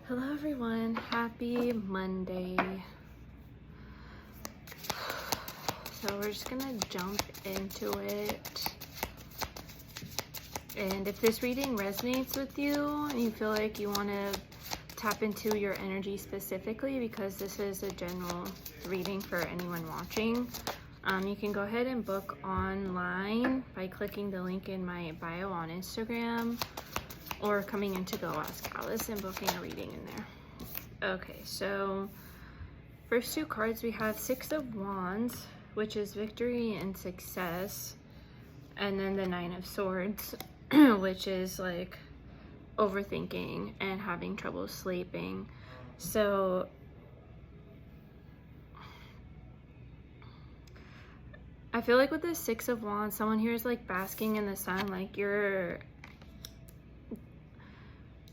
Hello everyone, happy Monday. So we're just gonna jump into it. And if this reading resonates with you and you feel like you want to tap into your energy specifically, because this is a general reading for anyone watching, you can go ahead and book online by clicking the link in my bio on Instagram, or coming into Go Ask Alice and booking a reading in there. Okay, so first two cards we have Six of Wands, which is victory and success, and then the Nine of Swords, which is like overthinking and having trouble sleeping. So I feel like with the Six of Wands, someone here is like basking in the sun, like you're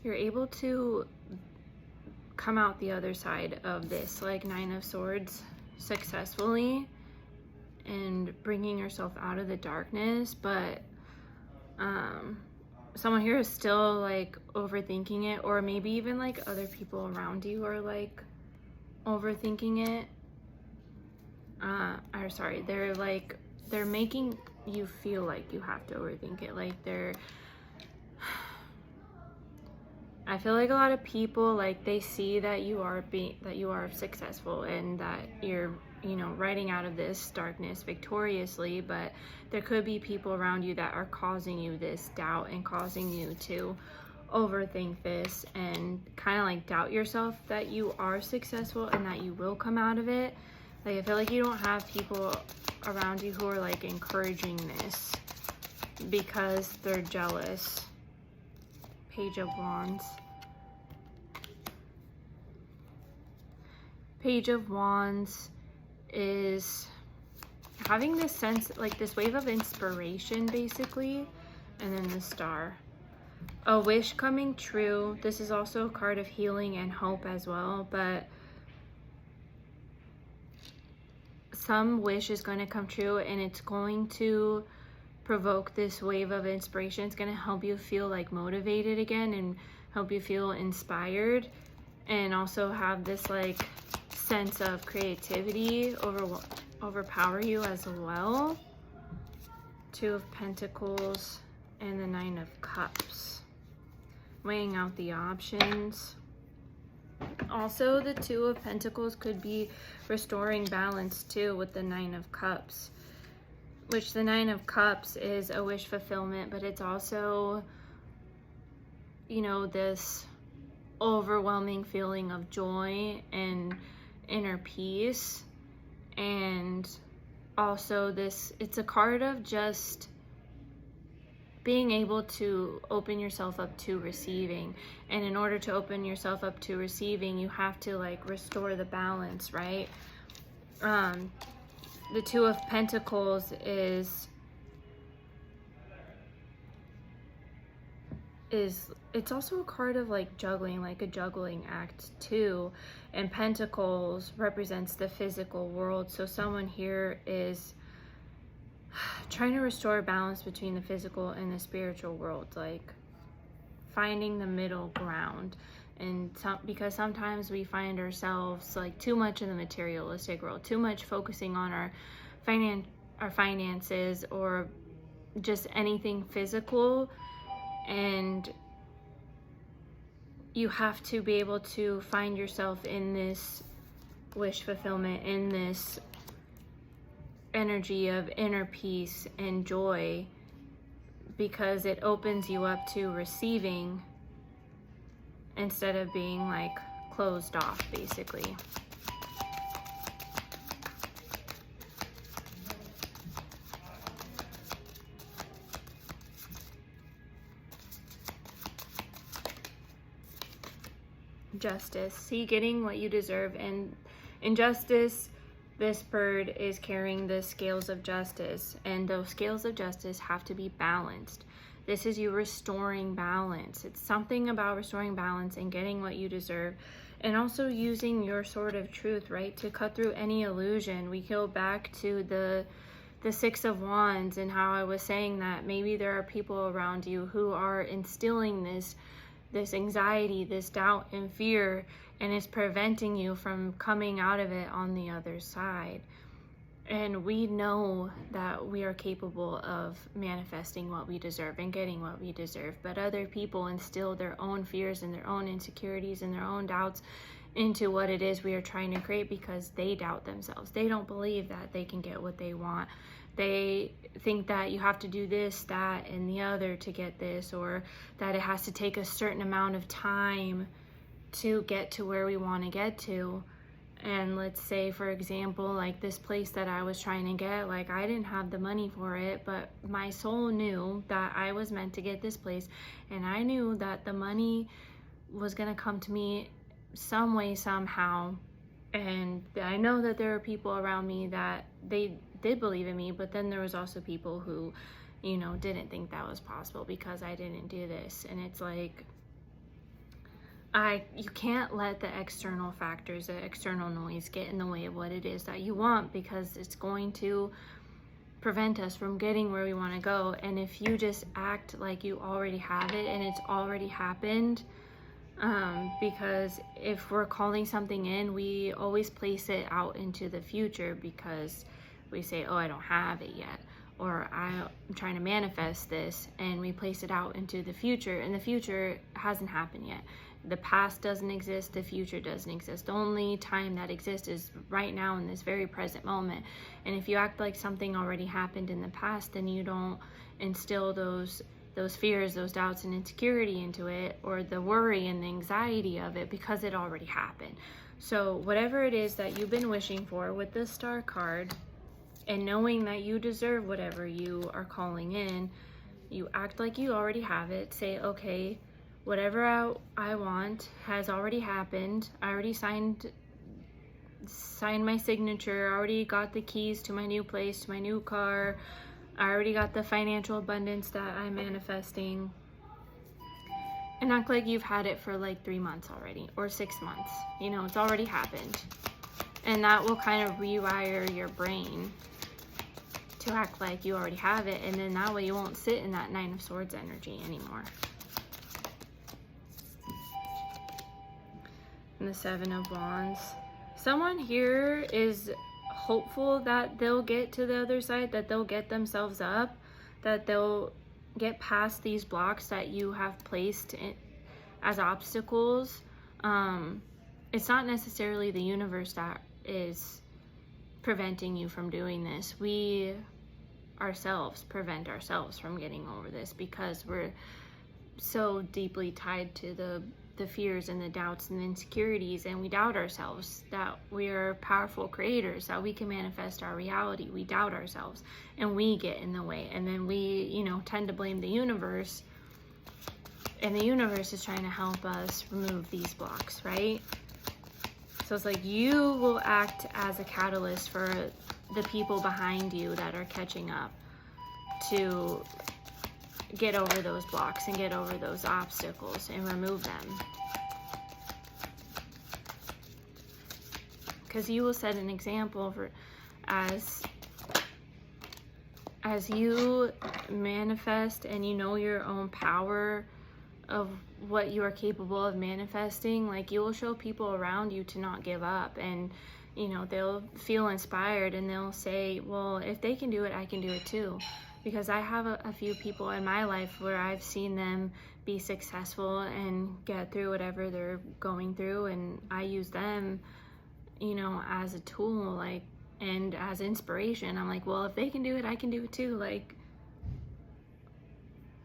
able to come out the other side of this like Nine of Swords successfully and bringing yourself out of the darkness, but someone here is still like overthinking it, or maybe even like other people around you are like overthinking it. Or sorry, they're making you feel like you have to overthink it, like I feel like a lot of people, like, they see that you are successful and that you're, riding out of this darkness victoriously, but there could be people around you that are causing you this doubt and causing you to overthink this and kind of like doubt yourself that you are successful and that you will come out of it. Like, I feel like you don't have people around you who are like encouraging this because they're jealous. Page of Wands. Page of Wands is having this sense, like this wave of inspiration basically, and then the Star. A wish coming true. This is also a card of healing and hope as well, but some wish is going to come true and it's going to provoke this wave of inspiration. It's going to help you feel like motivated again and help you feel inspired, and also have this like sense of creativity overpower you as well. Two of Pentacles and the Nine of Cups, weighing out the options. Also, the Two of Pentacles could be restoring balance too with the Nine of Cups, which the Nine of Cups is a wish fulfillment, but it's also, this overwhelming feeling of joy and inner peace. And also it's a card of just being able to open yourself up to receiving. And in order to open yourself up to receiving, you have to like restore the balance, right? The Two of Pentacles is it's also a card of like juggling, like a juggling act too. And Pentacles represents the physical world. So someone here is trying to restore balance between the physical and the spiritual world, like finding the middle ground. And because sometimes we find ourselves like too much in the materialistic world, too much focusing on our finances or just anything physical, and you have to be able to find yourself in this wish fulfillment, in this energy of inner peace and joy, because it opens you up to receiving instead of being like closed off basically. Justice. See, getting what you deserve. And in justice, this bird is carrying the scales of justice, and those scales of justice have to be balanced. This is you restoring balance. It's something about restoring balance and getting what you deserve, and also using your sword of truth, right, to cut through any illusion. We go back to the Six of Wands and how I was saying that maybe there are people around you who are instilling this this anxiety, this doubt and fear, and it's preventing you from coming out of it on the other side. And we know that we are capable of manifesting what we deserve and getting what we deserve, but other people instill their own fears and their own insecurities and their own doubts into what it is we are trying to create, because they doubt themselves. They don't believe that they can get what they want. They think that you have to do this, that, and the other to get this, or that it has to take a certain amount of time to get to where we want to get to. And let's say, for example, like this place that I was trying to get, like I didn't have the money for it, but my soul knew that I was meant to get this place, and I knew that the money was going to come to me some way, somehow. And I know that there are people around me that they did believe in me, but then there was also people who, you know, didn't think that was possible because I didn't do this. And it's like, you can't let the external factors, the external noise get in the way of what it is that you want, because it's going to prevent us from getting where we want to go. And if you just act like you already have it and it's already happened, because if we're calling something in, we always place it out into the future, because we say, oh, I don't have it yet, or I'm trying to manifest this, and we place it out into the future, and the future hasn't happened yet. The past doesn't exist, the future doesn't exist. The only time that exists is right now, in this very present moment. And if you act like something already happened in the past, then you don't instill those fears, those doubts and insecurity into it, or the worry and the anxiety of it, because it already happened. So whatever it is that you've been wishing for with the Star card, and knowing that you deserve whatever you are calling in, you act like you already have it. Say, okay, whatever I want has already happened. I already signed my signature. I already got the keys to my new place, to my new car. I already got the financial abundance that I'm manifesting. And act like you've had it for like 3 months already, or 6 months. You know, it's already happened. And that will kind of rewire your brain to act like you already have it. And then that way you won't sit in that Nine of Swords energy anymore. And the Seven of Wands. Someone here is hopeful that they'll get to the other side, that they'll get themselves up, that they'll get past these blocks that you have placed as obstacles. It's not necessarily the universe that is preventing you from doing this. We ourselves prevent ourselves from getting over this, because we're so deeply tied to the fears and the doubts and the insecurities, and we doubt ourselves that we are powerful creators, that we can manifest our reality. We doubt ourselves, and we get in the way, and then we, you know, tend to blame the universe, and the universe is trying to help us remove these blocks, right? So it's like you will act as a catalyst for the people behind you that are catching up to get over those blocks and get over those obstacles and remove them. Because you will set an example for as you manifest and you know your own power of what you are capable of manifesting. Like, you will show people around you to not give up, and you know, they'll feel inspired and they'll say, well, if they can do it, I can do it too. Because I have a few people in my life where I've seen them be successful and get through whatever they're going through, and I use them, you know, as a tool, like, and as inspiration. I'm like, well, if they can do it, I can do it too. Like,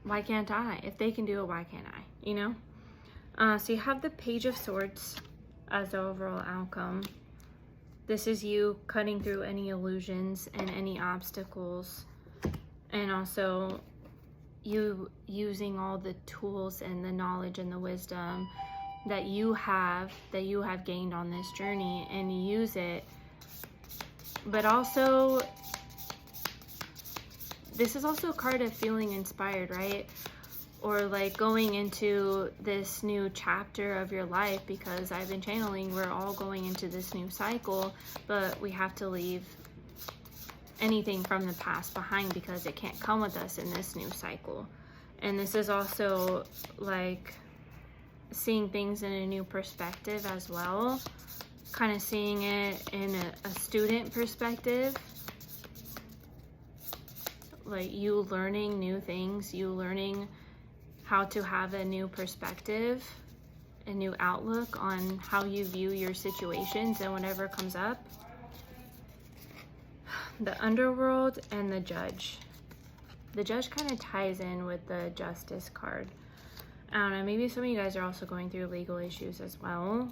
why can't I? If they can do it, why can't I? You know? So you have the Page of Swords as the overall outcome. This is you cutting through any illusions and any obstacles, and also you using all the tools and the knowledge and the wisdom that you have gained on this journey, and use it. But also, this is also a card of feeling inspired, right? Or like going into this new chapter of your life, because I've been channeling, we're all going into this new cycle, but we have to leave anything from the past behind, because it can't come with us in this new cycle. And this is also like seeing things in a new perspective as well, kind of seeing it in a student perspective, like you learning new things, you learning how to have a new perspective, a new outlook on how you view your situations and whatever comes up. The underworld and the judge. The judge kind of ties in with the justice card. I don't know, maybe some of you guys are also going through legal issues as well.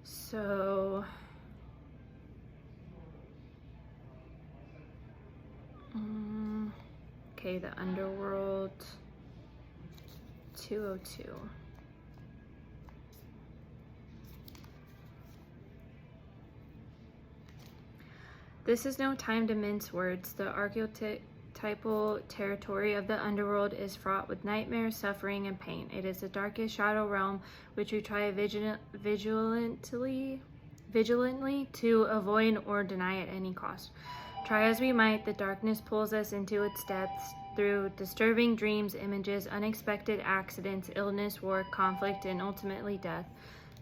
So, okay, the underworld, 202. This is no time to mince words. The archetypal territory of the underworld is fraught with nightmare, suffering, and pain. It is the darkest shadow realm which we try vigilantly to avoid or deny at any cost. Try as we might, the darkness pulls us into its depths through disturbing dreams, images, unexpected accidents, illness, war, conflict, and ultimately death.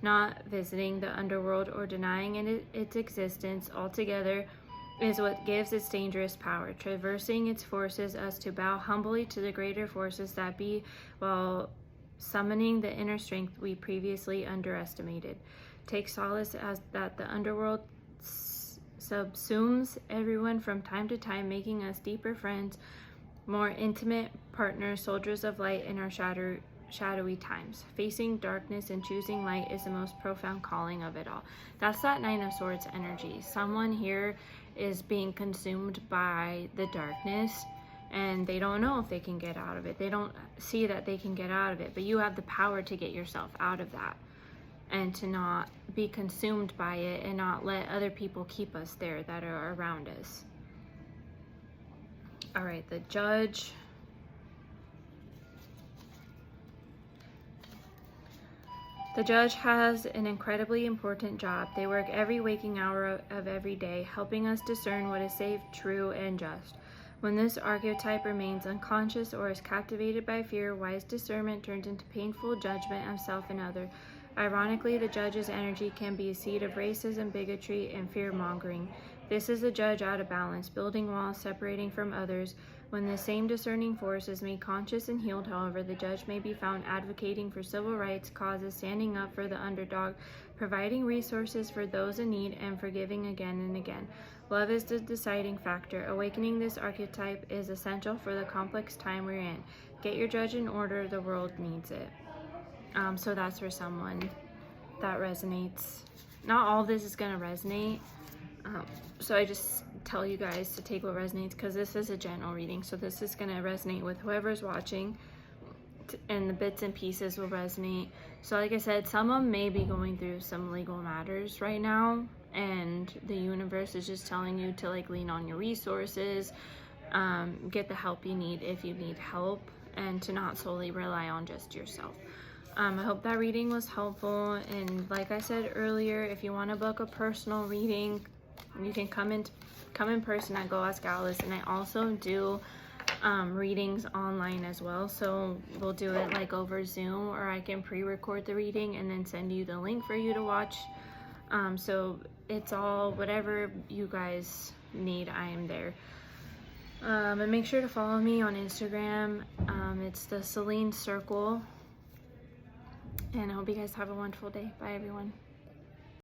Not visiting the underworld or denying its existence altogether is what gives its dangerous power. Traversing its forces us to bow humbly to the greater forces that be, while summoning the inner strength we previously underestimated. Take solace as that the underworld subsumes everyone from time to time, making us deeper friends, more intimate partners, soldiers of light in our shadowy times. Facing darkness and choosing light is the most profound calling of it all. That's that Nine of Swords energy. Someone here is being consumed by the darkness and they don't know if they can get out of it. They don't see that they can get out of it, but you have the power to get yourself out of that and to not be consumed by it and not let other people keep us there that are around us. All right, the judge. The judge has an incredibly important job. They work every waking hour of every day, helping us discern what is safe, true, and just. When this archetype remains unconscious or is captivated by fear, wise discernment turns into painful judgment of self and other. Ironically, the judge's energy can be a seed of racism, bigotry, and fear-mongering. This is the judge out of balance, building walls, separating from others. When the same discerning force is made conscious and healed, however, the judge may be found advocating for civil rights causes, standing up for the underdog, providing resources for those in need, and forgiving again and again. Love is the deciding factor. Awakening this archetype is essential for the complex time we're in. Get your judge in order, the world needs it. So that's for someone that resonates. Not all of this is going to resonate. So I just tell you guys to take what resonates, because this is a general reading. So this is going to resonate with whoever's watching, and the bits and pieces will resonate. So like I said, someone may be going through some legal matters right now, and the universe is just telling you to like lean on your resources, get the help you need if you need help, and to not solely rely on just yourself. I hope that reading was helpful, and like I said earlier, if you want to book a personal reading, you can come in person at Go Ask Alice, and I also do readings online as well. So we'll do it like over Zoom, or I can pre-record the reading and then send you the link for you to watch. So it's all whatever you guys need, I am there. And make sure to follow me on Instagram. It's the Celine Circle. And I hope you guys have a wonderful day. Bye, everyone.